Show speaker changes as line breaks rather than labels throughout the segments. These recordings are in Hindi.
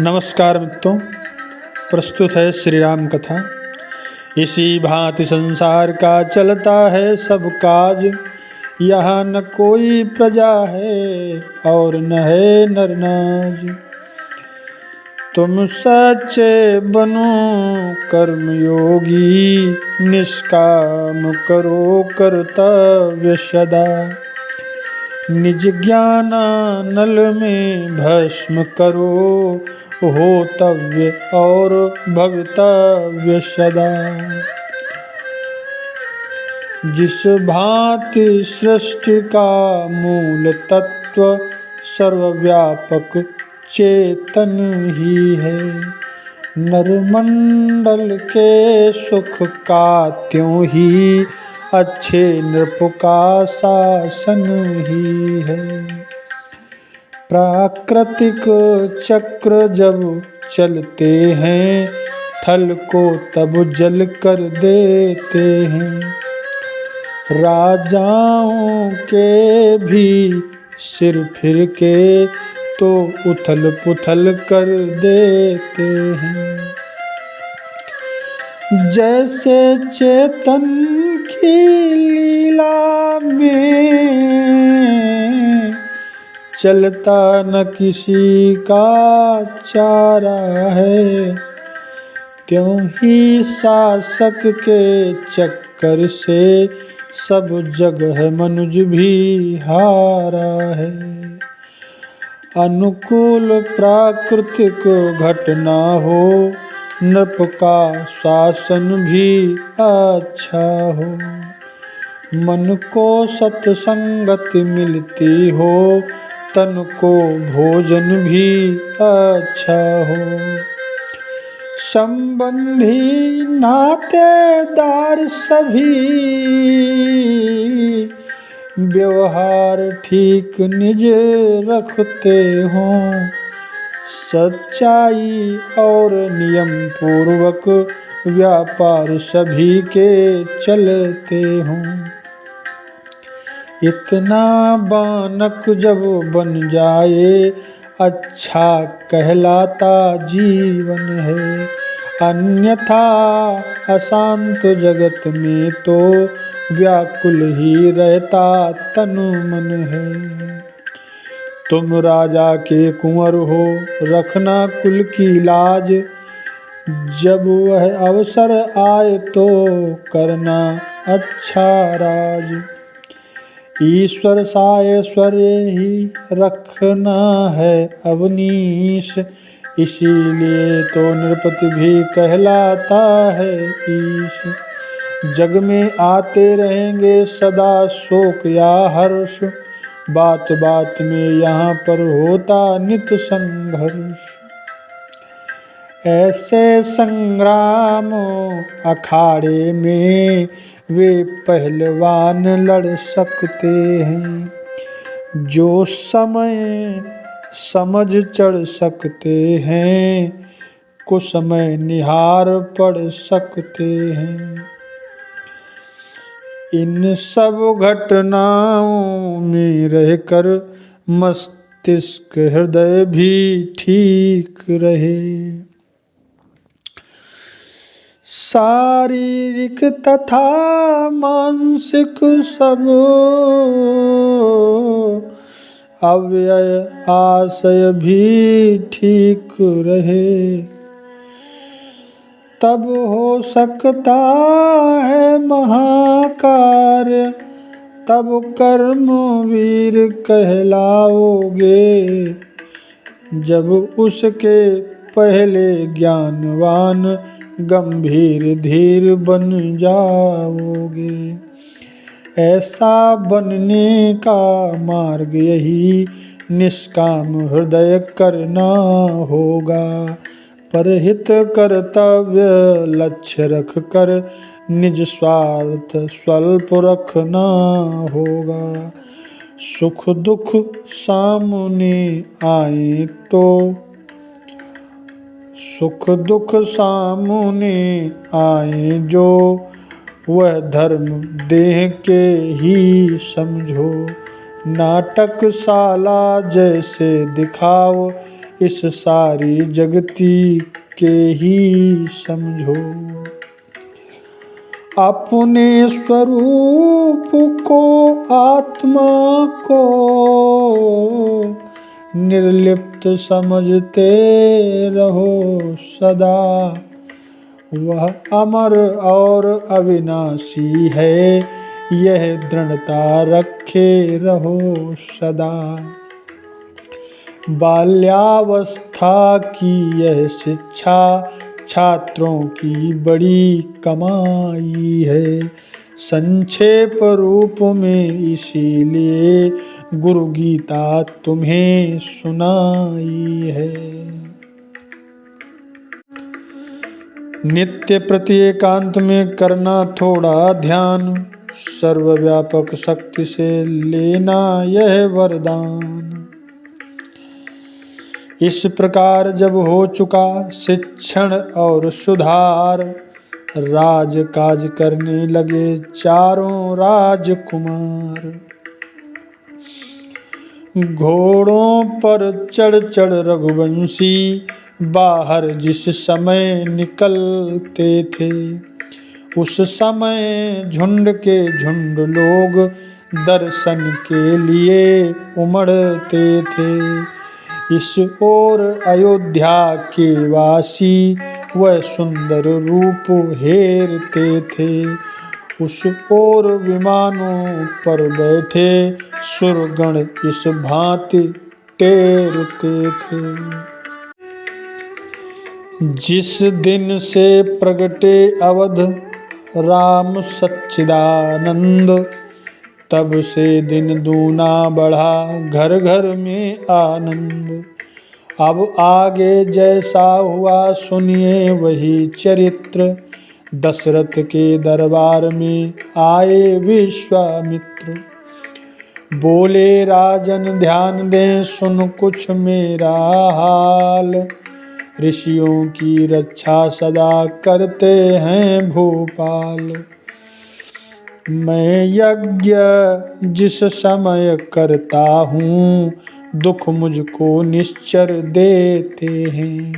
नमस्कार मित्रों, प्रस्तुत है श्री राम कथा। इसी भांति संसार का चलता है सब काज, यहाँ न कोई प्रजा है और न है नरनाज। तुम सच्चे बनो कर्मयोगी, निष्काम करो कर्तव्य सदा। निज ज्ञानानल में भस्म करो, होतव्य और भवितव्य सदा। जिस भांति सृष्टि का मूल तत्व सर्वव्यापक चेतन ही है, नरमंडल के सुख का त्यों ही अच्छे नृप का शासन ही है। प्राकृतिक चक्र जब चलते हैं, थल को तब जल कर देते हैं। राजाओं के भी सिर फिर के तो उथल पुथल कर देते हैं। जैसे चेतन की लीला में चलता न किसी का चारा है, त्यों ही शासक के चक्कर से सब जगह मनुज भी हारा है। अनुकूल प्राकृतिक घटना हो, नृप का शासन भी अच्छा हो। मन को सत्संगत मिलती हो, तन को भोजन भी अच्छा हो। संबंधी नातेदार सभी व्यवहार ठीक निज रखते हों। सच्चाई और नियम पूर्वक व्यापार सभी के चलते हों। इतना बानक जब बन जाए, अच्छा कहलाता जीवन है। अन्यथा अशांत जगत में तो व्याकुल ही रहता तन मन है। तुम राजा के कुंवर हो, रखना कुल की लाज। जब वह अवसर आए तो करना अच्छा राज। ईश्वर सा ऐश्वर्य ही रखना है अवनीश, इसीलिए तो नृपति भी कहलाता है ईश। जग में आते रहेंगे सदा शोक या हर्ष, बात बात में यहाँ पर होता नित संघर्ष। ऐसे संग्राम अखाड़े में वे पहलवान लड़ सकते हैं, जो समय समझ चढ़ सकते हैं, कुसमय निहार पढ़ सकते हैं। इन सब घटनाओं में रहकर मस्तिष्क हृदय भी ठीक रहे। शारीरिक तथा मानसिक सब अव्यय आशय भी ठीक रहे, तब हो सकता है महाकार्य। तब कर्मवीर कहलाओगे, जब उसके पहले ज्ञानवान गंभीर धीर बन जाओगे। ऐसा बनने का मार्ग यही निष्काम हृदय करना होगा। परहित कर्तव्य लक्ष्य रख कर निज स्वार्थ स्वल्प रखना होगा। सुख दुख सामने आए तो सुख दुख सामने आए जो, वह धर्म देह के ही समझो। नाटक शाला जैसे दिखाओ, इस सारी जगती के ही समझो। अपने स्वरूप को, आत्मा को निर्लिप्त समझते रहो सदा। वह अमर और अविनाशी है, यह दृढ़ता रखे रहो सदा। बाल्यावस्था की यह शिक्षा छात्रों की बड़ी कमाई है। संक्षेप रूप में इसीलिए गुरु गीता तुम्हें सुनाई है। नित्य प्रति एकांत में करना थोड़ा ध्यान, सर्वव्यापक शक्ति से लेना यह वरदान। इस प्रकार जब हो चुका शिक्षण और सुधार, राजकाज करने लगे चारों राजकुमार। घोड़ों पर चढ़ चढ़ रघुवंशी बाहर जिस समय निकलते थे, उस समय झुंड के झुंड लोग दर्शन के लिए उमड़ते थे। इस ओर अयोध्या के वासी वह सुंदर रूप हेरते थे, उस ओर विमानों पर बैठे सुरगण इस भांति टेरते थे। जिस दिन से प्रगटे अवध राम सच्चिदानंद, तब से दिन दूना बढ़ा घर घर में आनंद। अब आगे जैसा हुआ सुनिए वही चरित्र, दशरथ के दरबार में आए विश्वामित्र। बोले राजन ध्यान दें सुन कुछ मेरा हाल, ऋषियों की रक्षा सदा करते हैं भोपाल। मैं यज्ञ जिस समय करता हूँ, दुख मुझको निश्चर देते हैं।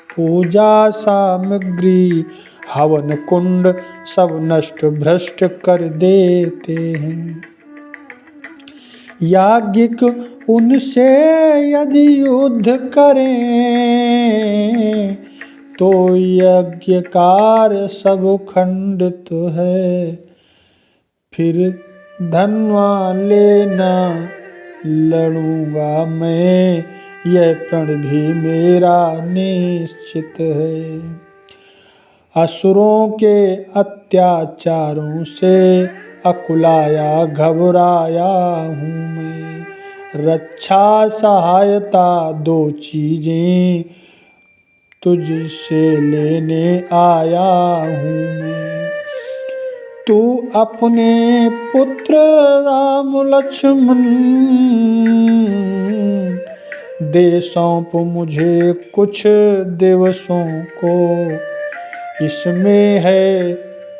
पूजा सामग्री हवन कुंड सब नष्ट भ्रष्ट कर देते हैं। याज्ञिक उनसे यदि युद्ध करें, तो यज्ञ कार्य सब खंडित है। फिर धनवा लेना लड़ूंगा मैं, यह प्रण भी मेरा निश्चित है। असुरों के अत्याचारों से अकुलाया घबराया हूँ मैं, रक्षा सहायता दो चीजें तुझसे लेने आया हूँ मैं। तू अपने पुत्र राम लक्ष्मण दे सौंप मुझे कुछ दिवसों को, इसमें है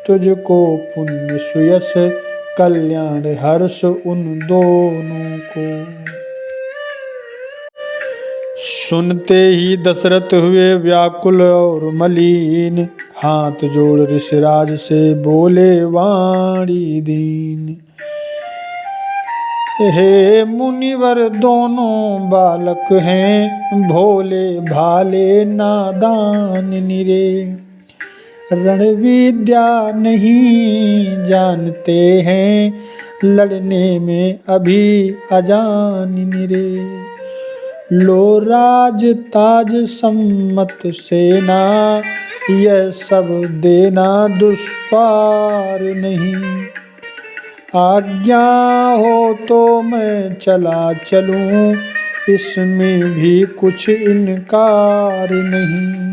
तुझको पुण्य सुयश कल्याण हर्ष उन दोनों को। सुनते ही दशरथ हुए व्याकुल और मलिन, हाथ जोड़ ऋषिराज से बोले वाणी दीन। हे मुनिवर दोनों बालक हैं, भोले भाले नादान निरे। रण विद्या नहीं जानते हैं, लड़ने में अभी अजान निरे। लो राज ताज सम्मत सेना, यह सब देना दुष्पार नहीं। आज्ञा हो तो मैं चला चलूं, इसमें भी कुछ इनकार नहीं।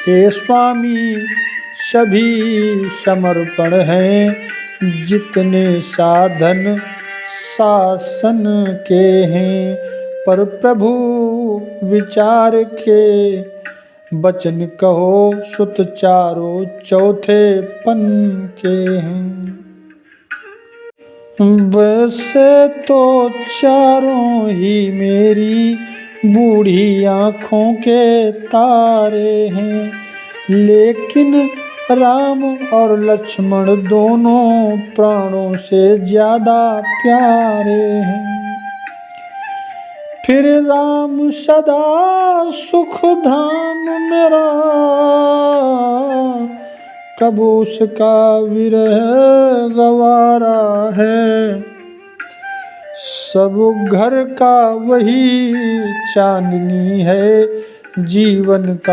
हे स्वामी सभी समर्पण हैं, जितने साधन शासन के हैं। पर प्रभु विचार के बचन कहो, सुत चारों चौथे पन के हैं। वैसे तो चारों ही मेरी बूढ़ी आँखों के तारे हैं, लेकिन राम और लक्ष्मण दोनों प्राणों से ज्यादा प्यारे हैं। फिर राम सदा सुख धाम मेरा, कब उसका विरह गवारा है। सब घर का वही चांदनी है, जीवन का